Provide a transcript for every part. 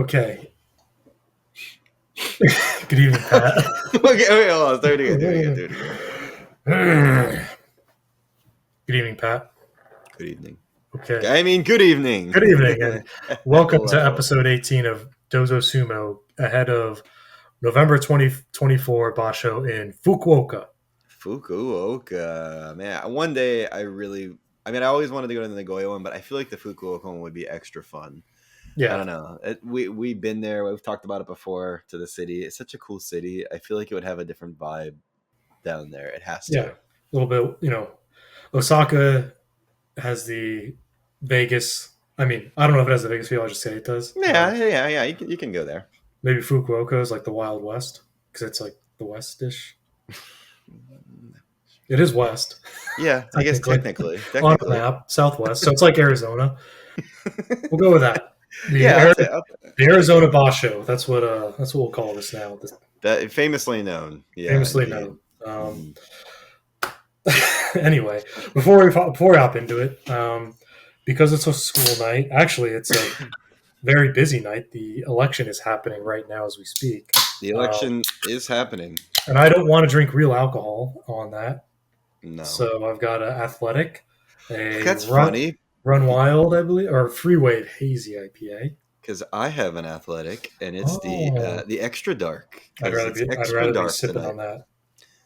Okay. Good evening, Pat. Okay, hold on. Do it again. Good evening, Pat. Good evening. Okay. I mean, good evening. Good evening, and welcome to Hello. episode 18 of Dozo Sumo ahead of November 2024 Basho in Fukuoka. Fukuoka. Man, one day I always wanted to go to the Nagoya one, but I feel like the Fukuoka one would be extra fun. I Yeah. don't know. We've been there. We've talked about it before to the city. It's such a cool city. I feel like it would have a different vibe down there. It has Yeah. to. A little bit, Osaka has the Vegas. I mean, I don't know if it has the Vegas feel. I'll just say it does. Yeah. You can go there. Maybe Fukuoka is like the Wild West because it's like the West-ish. It is West. Yeah, I guess technically. On the map, Southwest. So it's like Arizona. We'll go with that. Yeah, The Arizona Basho. That's what we'll call this now. that famously known. Yeah, Famously indeed. known. Anyway, before we hop into it, because it's a school night. Actually, it's a very busy night. The election is happening right now as we speak. The election is happening, and I don't want to drink real alcohol on that. No. So I've got an athletic, That's funny. Run Wild, I believe, or Freeway Hazy IPA. Because I have an athletic, and it's the extra dark. I'd rather be sipping on that.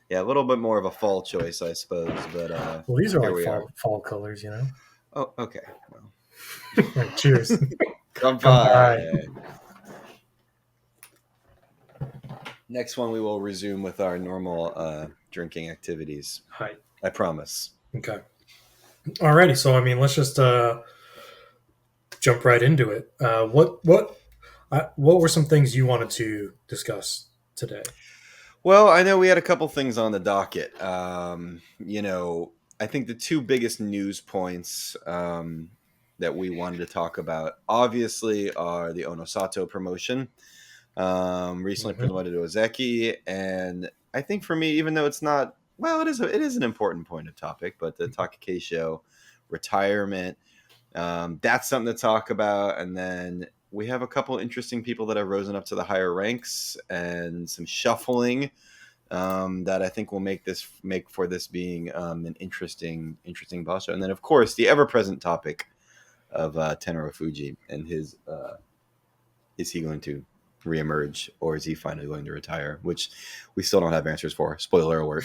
Yeah, a little bit more of a fall choice, I suppose. But well, these are like fall colors, you know. Oh, okay. Well. Right, cheers. Kanpai. Next one, we will resume with our normal drinking activities. Hi. I promise. Okay. Alrighty, so I mean, let's just jump right into it. What were some things you wanted to discuss today? Well, I know we had a couple things on the docket. I think the two biggest news points that we wanted to talk about, obviously, are the Onosato promotion. Recently promoted to Ozeki, and I think for me, even though it's not, well, it is an important point of topic, but the Takakeisho retirement, that's something to talk about. And then we have a couple interesting people that have risen up to the higher ranks and some shuffling that I think will make for this being an interesting basho. And then, of course, the ever-present topic of Tamawashi and his is he going to reemerge, or is he finally going to retire, which we still don't have answers for. Spoiler alert.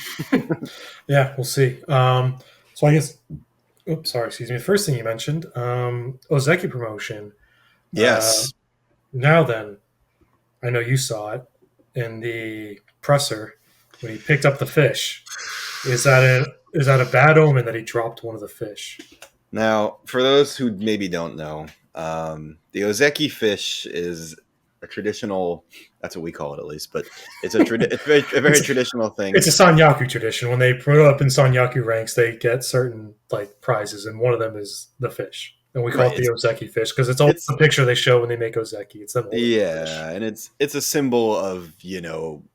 Yeah, we'll see. So I guess excuse me, the first thing you mentioned, Ozeki promotion. Yes. Now then, I know you saw it in the presser when he picked up the fish. Is that a bad omen that he dropped one of the fish? Now, for those who maybe don't know, the Ozeki fish is a traditional, that's what we call it at least, but it's a very traditional thing. It's a Sanyaku tradition. When they put up in Sanyaku ranks, they get certain like prizes, and one of them is the fish. And we call it the Ozeki fish because it's always the picture they show when they make Ozeki. It's them holding the fish. And it's a symbol of,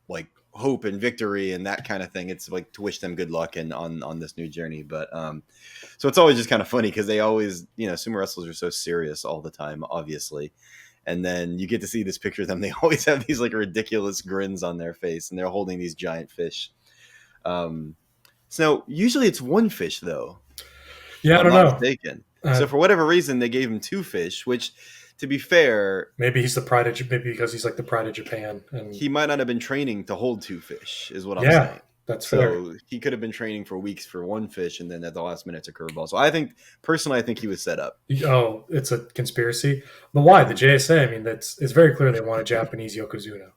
like hope and victory and that kind of thing. It's like to wish them good luck and on this new journey. But so it's always just kind of funny because they always, sumo wrestlers are so serious all the time, obviously. And then you get to see this picture of them. They always have these like ridiculous grins on their face, and they're holding these giant fish. So usually it's one fish, though. Yeah, I don't know. Mistaken. So for whatever reason, they gave him two fish, which, to be fair, maybe he's maybe because he's like the pride of Japan, and he might not have been training to hold two fish, is what I'm saying. That's fair. So he could have been training for weeks for one fish, and then at the last minute, it's a curveball. So I think he was set up. Oh, it's a conspiracy. But why? The JSA, I mean, it's very clear they want a Japanese Yokozuna.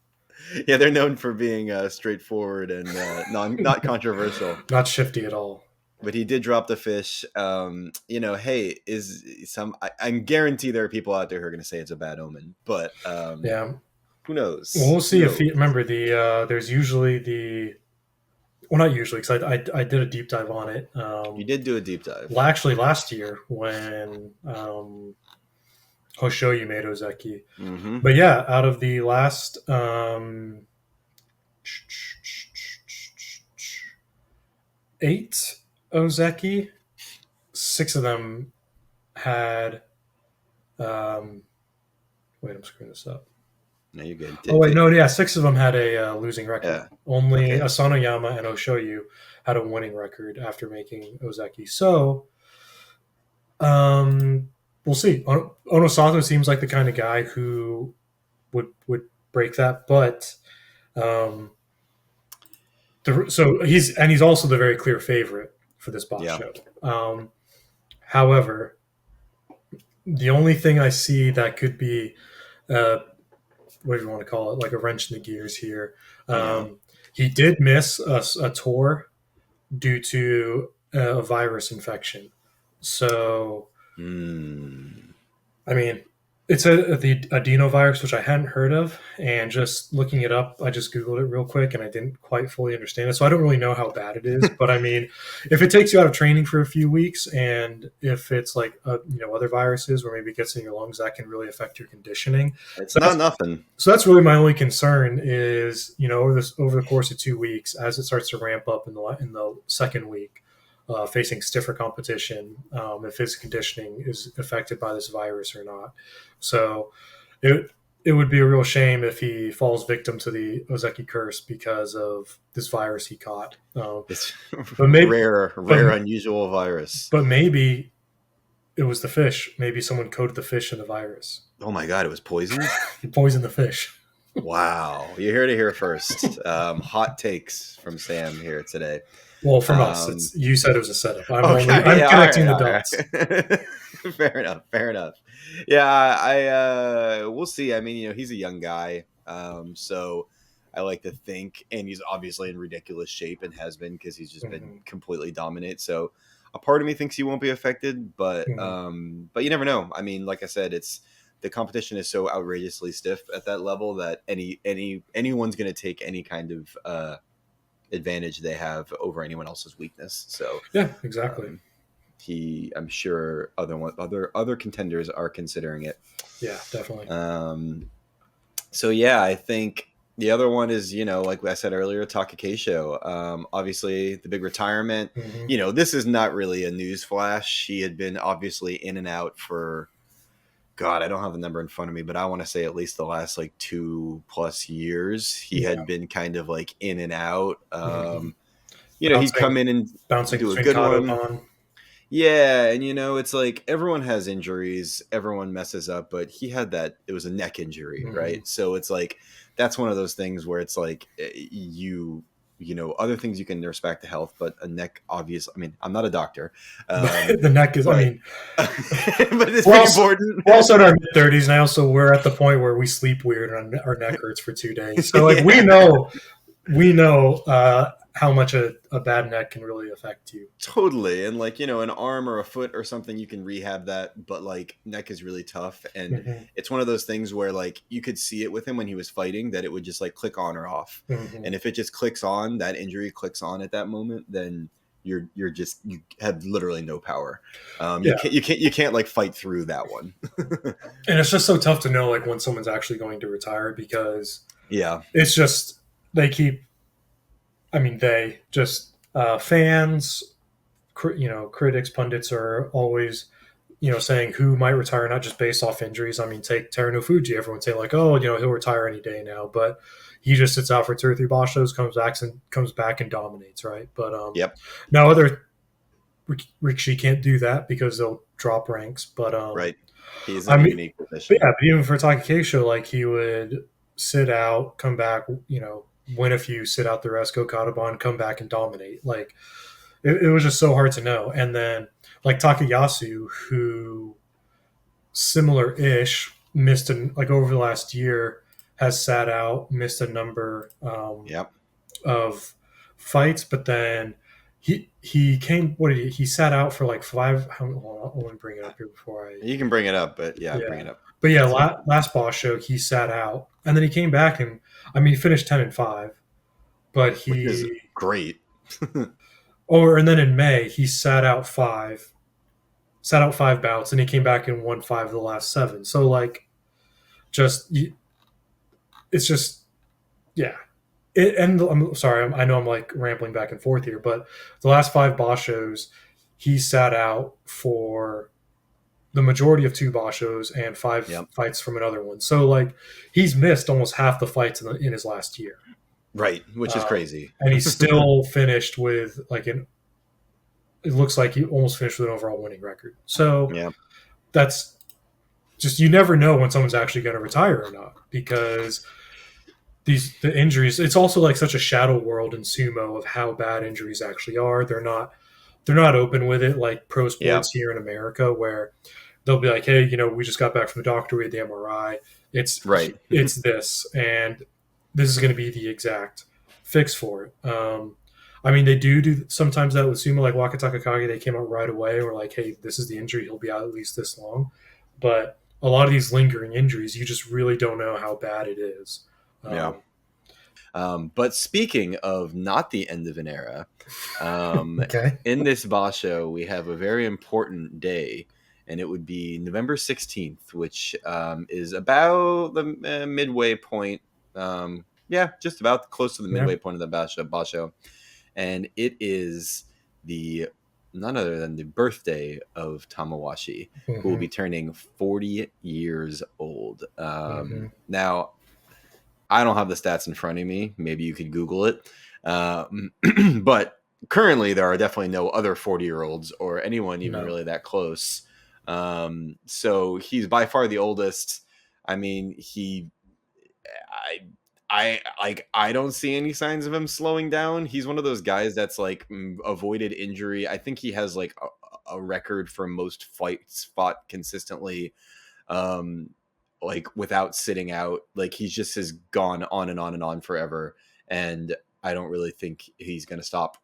Yeah, they're known for being straightforward and not controversial. Not shifty at all. But he did drop the fish. Hey, I'm guarantee there are people out there who are going to say it's a bad omen. But who knows? Well, we'll see if remember there's usually well, not usually, because I did a deep dive on it. You did do a deep dive. Actually, last year when Hoshoyu made Ozeki. Mm-hmm. But yeah, out of the last 8 Ozeki, 6 of them had wait, I'm screwing this up. No, you're good. Oh wait, no, yeah, 6 of them had a losing record. Yeah. Only Okay. Asanoyama and Oshoyu had a winning record after making Ozeki. So, um, we'll see. Onosato seems like the kind of guy who would break that, but um, so he's also the very clear favorite for this Yeah. Basho. However, the only thing I see that could be uh, what do you want to call it, like a wrench in the gears here. Yeah. He did miss a tour due to a virus infection. So, Hmm. I mean, it's the adenovirus, which I hadn't heard of, and just looking it up, I just googled it real quick, and I didn't quite fully understand it. So I don't really know how bad it is. But I mean, if it takes you out of training for a few weeks, and if it's like other viruses, where maybe it gets in your lungs, that can really affect your conditioning. It's So not nothing. that's really my only concern is over the course of 2 weeks, as it starts to ramp up in the second week, facing stiffer competition, if his conditioning is affected by this virus or not. So it it would be a real shame if he falls victim to the Ozeki curse because of this virus he caught. It's But maybe rare, but, unusual virus. but maybe it was the fish. Maybe someone coated the fish in the virus. Oh my god, it was poisoned. He poisoned the fish. Wow, you're here to hear first. Hot takes from Sam here today. Well, from us, you said it was a setup. I'm Yeah, connecting the all right. dots. Fair enough. Fair enough. Yeah, I we'll see. I mean, he's a young guy, so I like to think, and he's obviously in ridiculous shape and has been because he's just been completely dominant. So a part of me thinks he won't be affected, but you never know. I mean, like I said, the competition is so outrageously stiff at that level that anyone's going to take any kind of advantage they have over anyone else's weakness. So yeah, exactly. I'm sure other contenders are considering it. Yeah, definitely. So yeah, I think the other one is, like I said earlier, Takakeisho. Obviously the big retirement. This is not really a news flash. He had been obviously in and out for, God, I don't have the number in front of me, but I want to say at least the last like 2+ years, he had been kind of like in and out. He'd come in and bouncing do a between good Kato one. Pon. Yeah, and it's like everyone has injuries, everyone messes up, but he had that, it was a neck injury, right? So it's like that's one of those things where it's like other things you can nurse back to health, but a neck, obvious. I mean, I'm not a doctor. The neck is, but, I mean, but it's pretty important. We're also in our mid-30s now, so we're at the point where we sleep weird and our neck hurts for 2 days. So like we know how much a bad neck can really affect you. Totally. And like, an arm or a foot or something, you can rehab that, but like neck is really tough. And it's one of those things where like you could see it with him when he was fighting, that it would just like click on or off. And if it just clicks on, that injury clicks on at that moment, then you have literally no power. You can't like fight through that one. And it's just so tough to know like when someone's actually going to retire, because it's just fans, critics, pundits are always, saying who might retire, not just based off injuries. I mean, take Terunofuji. Everyone's saying like, oh, he'll retire any day now, but he just sits out for 2 or 3 Bashos, comes back and dominates, right? But now other Rikishi can't do that because they'll drop ranks. But right, he's in a unique position. But even for Takakeisho, like he would sit out, come back, win a few, sit out the rest, go Kataban, come back and dominate. Like it was just so hard to know. And then like Takayasu, who similar-ish missed over the last year, has sat out, missed a number of fights, but then he came. He sat out for like 5. Hold on, let me bring it up here before I. You can bring it up, but bring it up. But last Basho he sat out, and then he came back and he finished 10-5, but which is great. And then in May he sat out 5 bouts, and he came back and won 5 of the last 7. So like, it's just and I'm sorry, I know I'm like rambling back and forth here, but the last 5 Bashos he sat out for the majority of two bashos and five Yep. fights from another one. So like he's missed almost half the fights in his last year, Right, which is crazy. and he's still finished with like an. It looks like he almost finished with an overall winning record. So Yeah. that's just you never know when someone's actually going to retire or not because the injuries. It's also like such a shadow world in sumo of how bad injuries actually are. They're not open with it like pro Yeah. sports here in America where they'll be like, hey, we just got back from the doctor, we had the MRI. It's Right. it's this, and this is going to be the exact fix for it. I mean, they do sometimes that with sumo, like Wakataka Kage, they came out right away. And were like, hey, this is the injury; he'll be out at least this long. But a lot of these lingering injuries, you just really don't know how bad it is. Yeah. Um, But speaking of not the end of an era, um, okay. in this Basho, we have a very important day, and it would be November 16th, which is about the midway point. Yeah, just about close to the Yeah. midway point of the Basho. And it is the none other than the birthday of Tamawashi, who will Mm-hmm. be turning 40 years old. Mm-hmm. Now, I don't have the stats in front of me. Maybe you could Google it. But currently, there are definitely no other 40-year-olds or anyone even No. really that close. So he's by far the oldest. I mean, I don't see any signs of him slowing down. He's one of those guys that's like avoided injury. I think he has like a record for most fights fought consistently, um, like without sitting out. Like he's just has gone on and on and on forever, and I don't really think he's going to stop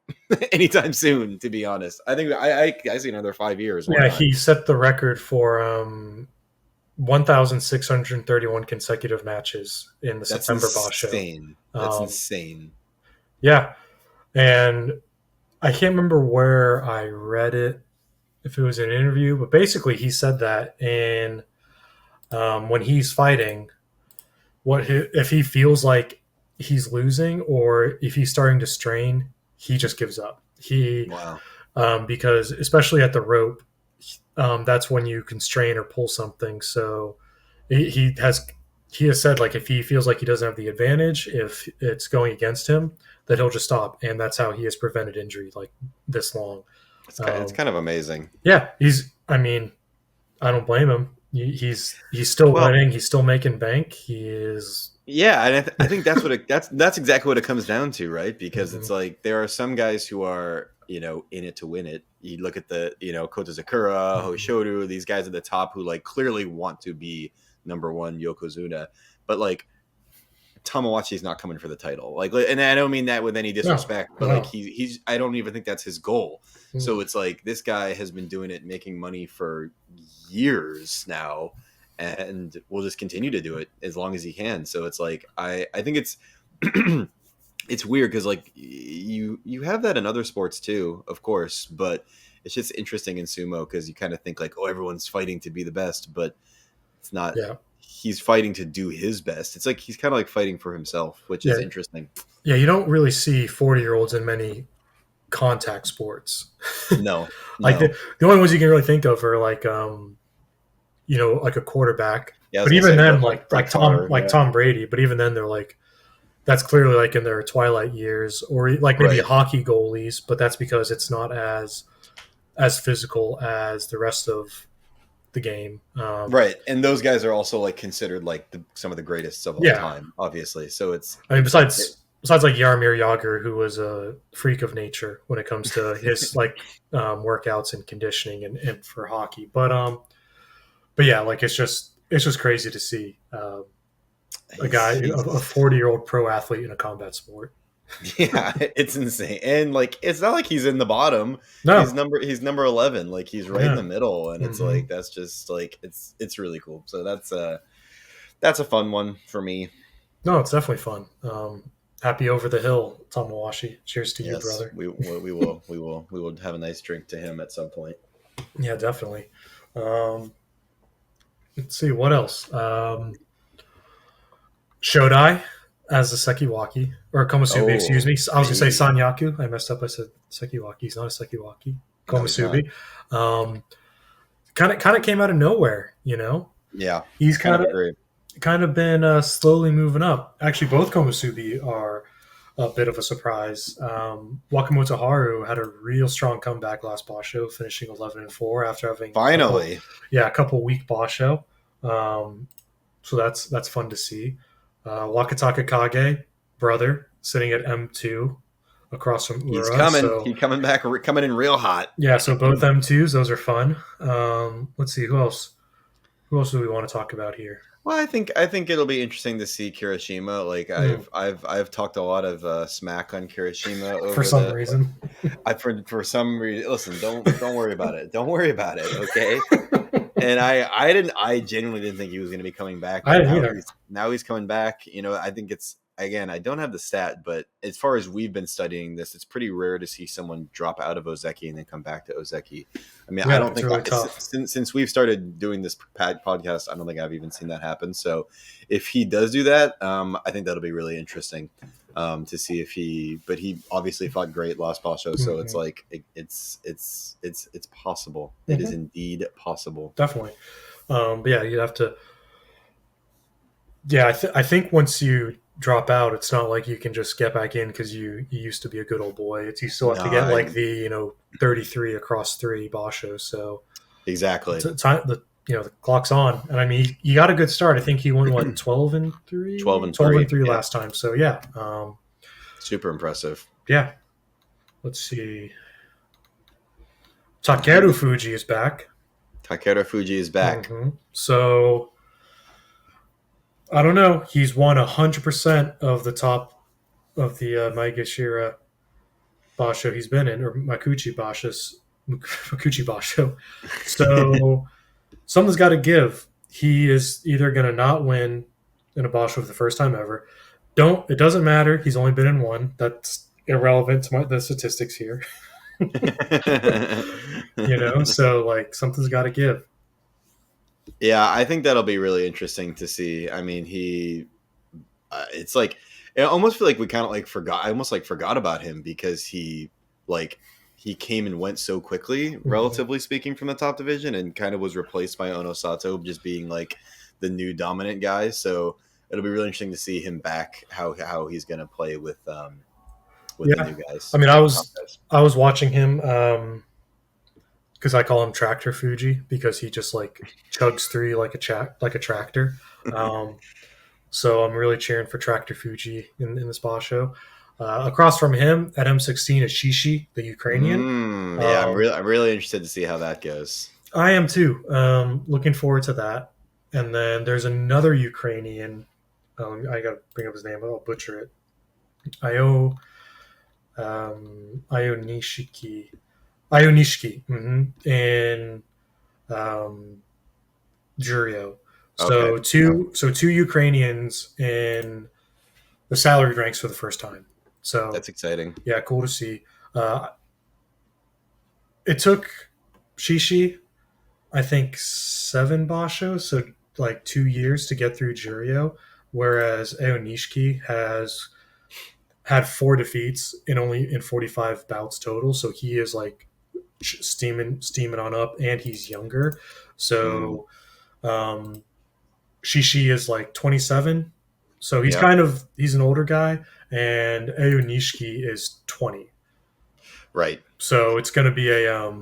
anytime soon. To be honest, I think I see another 5 years. Why Yeah, not? he set the record for 1,631 consecutive matches in the That's September Basho. insane. That's Um, insane. yeah, and I can't remember where I read it, if it was an interview, but basically he said that in when he's fighting, if he feels like he's losing or if he's starting to strain, he just gives up. He Wow. because especially at the rope, that's when you can strain or pull something. So he has he has said like if he feels like he doesn't have the advantage, if it's going against him, that he'll just stop, and that's how he has prevented injury like this long. It's Um, kind of amazing. yeah, he's. I mean, I don't blame him. He's still Well, winning. He's still making bank. He is. yeah, and I think that's that's exactly what it comes down to, right? Because Mhm. it's like there are some guys who are in it to win it. You look at the Kota Sakura, Mhm. Hoshoru, these guys at the top who like clearly want to be number one Yokozuna, but like Tamawachi is not coming for the title. Like, and I don't mean that with any No, disrespect, but like no. he's I don't even think that's his goal. Mm. So it's like this guy has been doing it, making money for years now, and will just continue to do it as long as he can. So it's like I think it's it's weird because like you have that in other sports too, of course, but it's just interesting in sumo because you kind of think like, oh, everyone's fighting to be the best, but it's not. Yeah, He's fighting to do his best. It's like he's kind of like fighting for himself, which is yeah, interesting. yeah. You don't really see 40-year-olds in many contact sports. No, Like no. the only ones you can really think of are like like a quarterback. Yeah, I was But gonna even say then, Brett Favre. like Yeah, Tom Brady. But even then, they're like that's clearly like in their twilight years, or like maybe right, hockey goalies. But that's because it's not as physical as the rest of the game. right. And those guys are also like considered like some of the greatest of all Yeah, time, obviously. So I mean, it, besides like Yarmir Yager, who was a freak of nature when it comes to his like workouts and conditioning and for hockey. But yeah, like it's just crazy to see a guy, a he's 40-year-old pro athlete in a combat sport. yeah, it's insane. And like it's not like he's in the bottom. No, He's number 11. Like he's right in yeah, the middle, and it's hmm like that's just like it's really cool. So that's a fun one for me. no, it's definitely fun. Happy over the hill, Tamawashi. Cheers to you, Yes, brother. we will have a nice drink to him at some point. Yeah, definitely. Um, let's see what else. Shodai as the Sekiwaki or Komusubi, excuse Oh, me. I was gonna say baby. Sanyaku. I messed up. I said Sekiwaki. He's not a Sekiwaki. No, he's not. Komusubi. Um, kind of came out of nowhere. Yeah, He's kind of agree. kind of been slowly moving up. Actually, both Komusubi are a bit of a surprise. Wakamoto Haru had a real strong comeback last Basho, finishing 11-4 after having Finally, a couple weak Basho. Um, so that's fun to see. Wakataka Kage, brother, sitting at M2 across from he's Ura. coming. So He coming back, coming in real hot. yeah, so both M2s, those are fun. Let's see who else. Who else do we want to talk about here? Well, I think it'll be interesting to see Kirishima. Like Mm, I've talked a lot of smack on Kirishima for over some the. reason. I for some reason. Listen, don't worry about it. Don't worry about it. Okay. And I genuinely didn't think he was going to be coming back, I but didn't either. now he's coming back. I think it's, again, I don't have the stat, but as far as we've been studying this, it's pretty rare to see someone drop out of Ozeki and then come back to Ozeki. I mean, I Yeah, don't it's think really tough. since we've started doing this podcast, I don't think I've even seen that happen. So if he does do that, I think that'll be really interesting. To see if but he obviously fought great last Basho, so it's Mm-hmm. like it's possible. It is Mm-hmm. indeed possible. Definitely. But yeah, you have to. Yeah, I think once you drop out, it's not like you can just get back in because you used to be a good old boy. It's you still have to get like Nine. the 33 across three Basho. So Exactly. time the clock's on, and I mean you got a good start. I think he went what 12 12-3, and 12 3. and 3 Yep. last time. So yeah, Super impressive. yeah. Let's see. Takeru Fuji is back. Tractorfuji is back. So I don't know. He's won 100% of the top of the Maegashira Basho he's been in, or Makuchi Basho. So something's got to give. He is either going to not win in a Basho for the first time ever. It doesn't matter. He's only been in one. That's irrelevant to the statistics here. So like something's got to give. Yeah, I think that'll be really interesting to see. I mean, it's like, I almost feel like we kind of like forgot. I almost like forgot about him because he came and went so quickly, Mhm. relatively speaking, from the top division, and kind of was replaced by Onosato just being like the new dominant guy. So it'll be really interesting to see him back, how he's going to play with the Yeah, new guys, I mean, the top guys. I was watching him because I call him Tractor Fuji because he just like chugs through like a tractor. Um, so I'm really cheering for Tractor Fuji in this boss show. Across from him at M16 is Shishi, the Ukrainian. Yeah, Um, I'm really interested to see how that goes. I am too. Looking forward to that. And then there's another Ukrainian. I got to bring up his name. I'll butcher it. Io Ionishiki. Ionishiki. In um, Jurio. Okay, So two Ukrainians in the salaried ranks for the first time. So that's exciting. yeah, cool to see. Uh, it took Shishi, I think, 7 Bashos, so like 2 years to get through Jurio, whereas Eonishki has had 4 defeats in 45 bouts total. So he is like steaming on up, and he's younger. Mm, So um, Shishi is like 27. So yeah, he's an older guy, and Eonishki is 20. right. So it's going to be a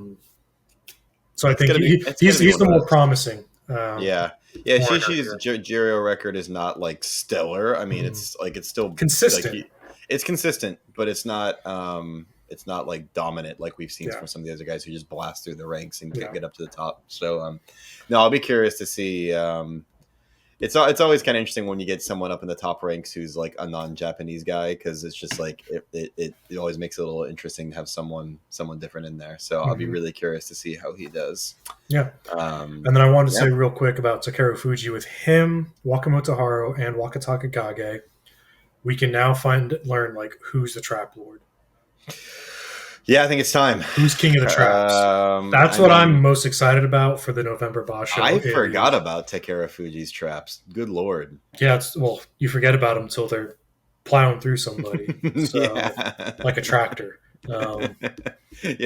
so I It's think gonna be he's one the of more those. promising Yeah, yeah. foreigner Shishi's here. Jiro record is not like stellar. I mean, Mm. it's still like Consistent. it's consistent, but it's not like dominant like we've seen Yeah. from some of the other guys who just blast through the ranks and Yeah. get up to the top. So no, I'll be curious to see. It's always kind of interesting when you get someone up in the top ranks who's like a non-Japanese guy, because it's just like it always makes it a little interesting to have someone different in there. So I'll be Hmm. really curious to see how he does. Yeah. Um, And then I wanted to yeah, say real quick about Takeru Fuji with him, Wakamoto Haru, and Wakataka Gage. We can now learn like who's the trap lord, yeah, I think it's time. who's king of the traps. That's I what mean, I'm most excited about for the November Basho. I forgot about Takara Fuji's traps. Good lord. Yeah, well, you forget about them until they're plowing through somebody. So Yeah. like a tractor. Yeah,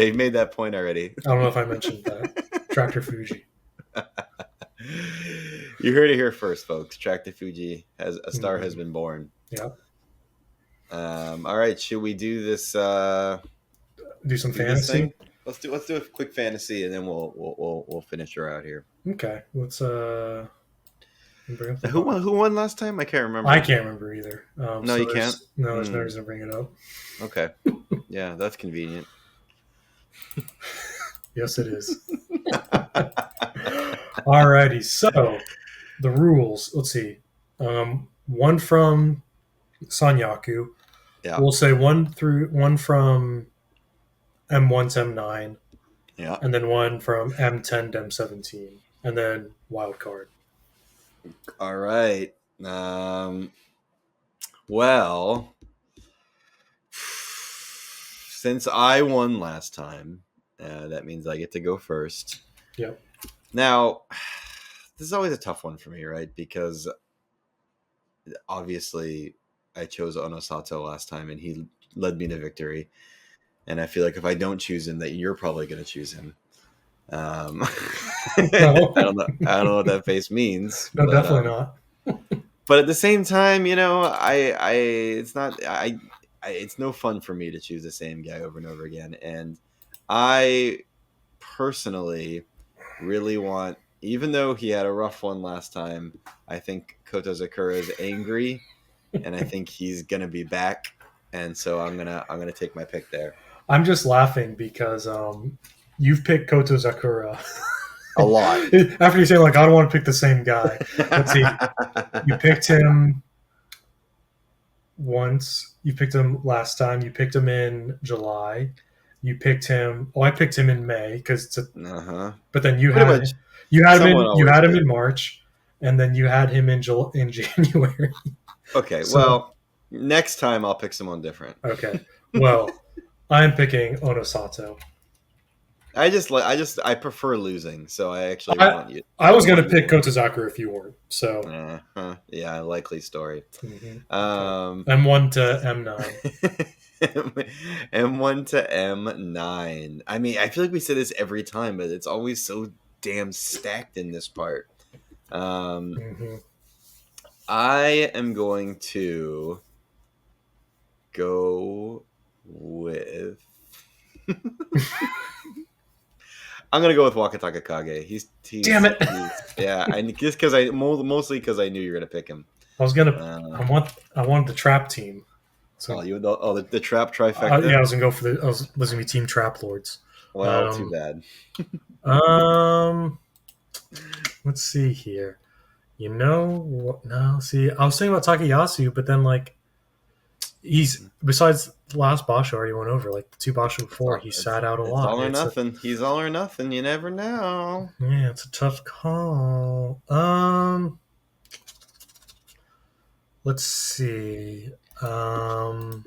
you made that point already. I don't know if I mentioned that. Tractor Fuji. You heard it here first, folks. Tractorfuji has a star has Mhm. been born. Yeah. All right, should we do this? Do some Do this fantasy. thing? Let's do a quick fantasy, and then we'll finish her out here. Okay. Let's bring up the Now, box. who won last time? I can't I remember. can't remember either. No, you can't. There's no Hmm. reason to bring it up. Okay. Yeah, that's convenient. Yes, it is. Alrighty. So the rules. Let's see. One from Sanyaku. Yeah. We'll say one from M1 to M9, Yeah. and then one from M10 to M17, and then wild card. All right. Well, since I won last time, that means I get to go first. Yep. Now, this is always a tough one for me, right? Because obviously I chose Onosato last time and he led me to victory. And I feel like if I don't choose him, that you're probably going to choose him. No. I don't know what that face means, No, definitely not. but at the same time, it's not, it's no fun for me to choose the same guy over and over again. And I personally really want, even though he had a rough one last time, I think Koto Zakura is angry, and I think he's gonna be back, and so I'm gonna take my pick there. I'm just laughing because you've picked Koto Zakura A lot. after you say like I don't want to pick the same guy. Let's see. You picked him once. You picked him last time. You picked him in July. You picked him. Oh, I picked him in May because it's a. Uh-huh. But then you Pretty had much. you had him Someone in you always had him did. in March, and then you had him in in January. Okay, So well, next time I'll pick someone different. okay. Well, I'm picking Onosato. I prefer losing, so I actually I want you. I was gonna want you to pick win. Kotozakura if you weren't. So Yeah, likely story. okay. Um, M1 to M9. M1 to M9. I mean, I feel like we say this every time, but it's always so damn stacked in this part. Mm-hmm. I am going to go with. I'm gonna go with Wakataka Kage. Damn it! Yeah, I just because I mostly because I knew you were gonna pick him. I was gonna. Uh, I wanted the trap team. So the trap trifecta. yeah, I was gonna go for the. I was gonna be Team Trap Lords. Well, too Um, bad. let's see here. You know what? No, see, I was thinking about Takayasu, but then like he's besides the last Basho already went over. Like the two Basho before, he sat out a It's lot. all or nothing. He's all or nothing. You never know. Yeah, it's a tough call. Let's see. I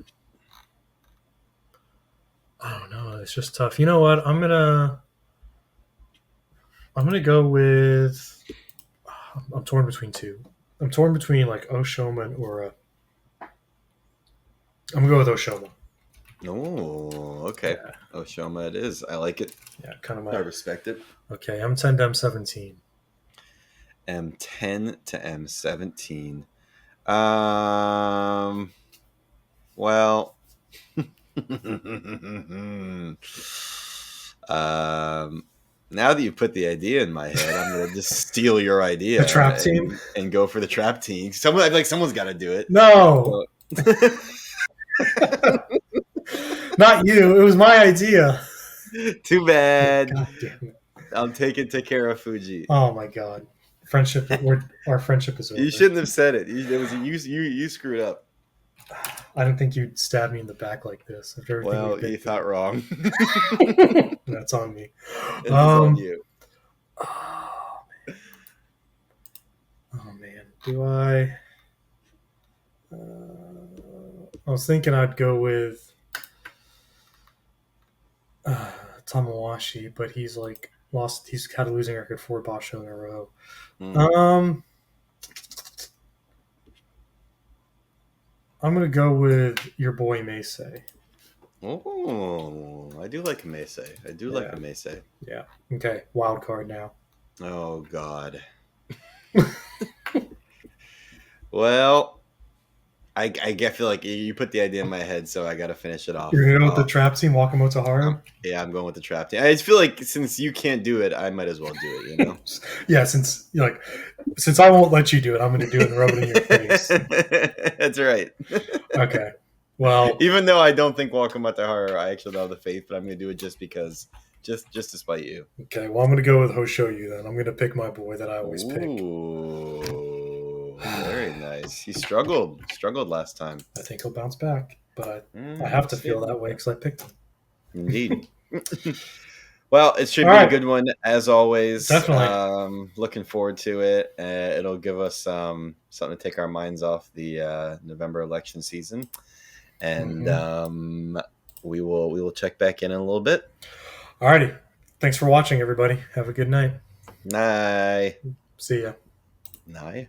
don't know. It's just tough. You know what? I'm gonna go with. I'm torn between two. I'm torn between like Oshoma and Ura. I'm gonna go with Oshoma. Oh, okay. Yeah, Oshoma it is. I like it. yeah, kind of I my. respect it. Okay, M10 to M17. M10 to M17. Well, now that you put the idea in my head, I'm gonna just steal your idea The trap team? and go for the trap team. I feel like someone's got to do it. No, not you. It was my idea. Too bad. God damn it. I'm taking Tractorfuji. Oh my god. Our friendship is over. You shouldn't have said it. You screwed up. I didn't think you'd stab me in the back like this after everything Well, we've been you thought wrong. through. That's on me. It's on you. Oh man. Do I? I was thinking I'd go with Tamawashi, but he's like lost. He's had a losing record 4 Basho in a row. I'm gonna go with your boy Meisei. Oh, I do like a Meisei. I do like a Meisei. Yeah. Okay. Wild card now. Oh God. Well, I feel like you put the idea in my head, so I got to finish it You're off. gonna go with the trap team, Wakamoto Haru? Yeah, I'm going with the trap team. I just feel like since you can't do it, I might as well do it. You know. Yeah, since I won't let you do it, I'm gonna do it and rub it in your face. That's right. Okay. Well, Even though I don't think Wakamata Horror, I actually don't have the faith, but I'm going to do it just because, just to spite you. okay. Well, I'm gonna go with Hoshoyu then. I'm gonna pick my boy that I always pick. Ooh, very nice. He struggled last time. I think he'll bounce back, but I have We'll to see. feel that way because I picked him. Indeed. Well, it should All be a right. good one as always. Definitely. Looking forward to it. It'll give us something to take our minds off the November election season, and we will check back in a little bit. Alrighty. Thanks for watching, everybody. Have a good night. Night. See ya. Night.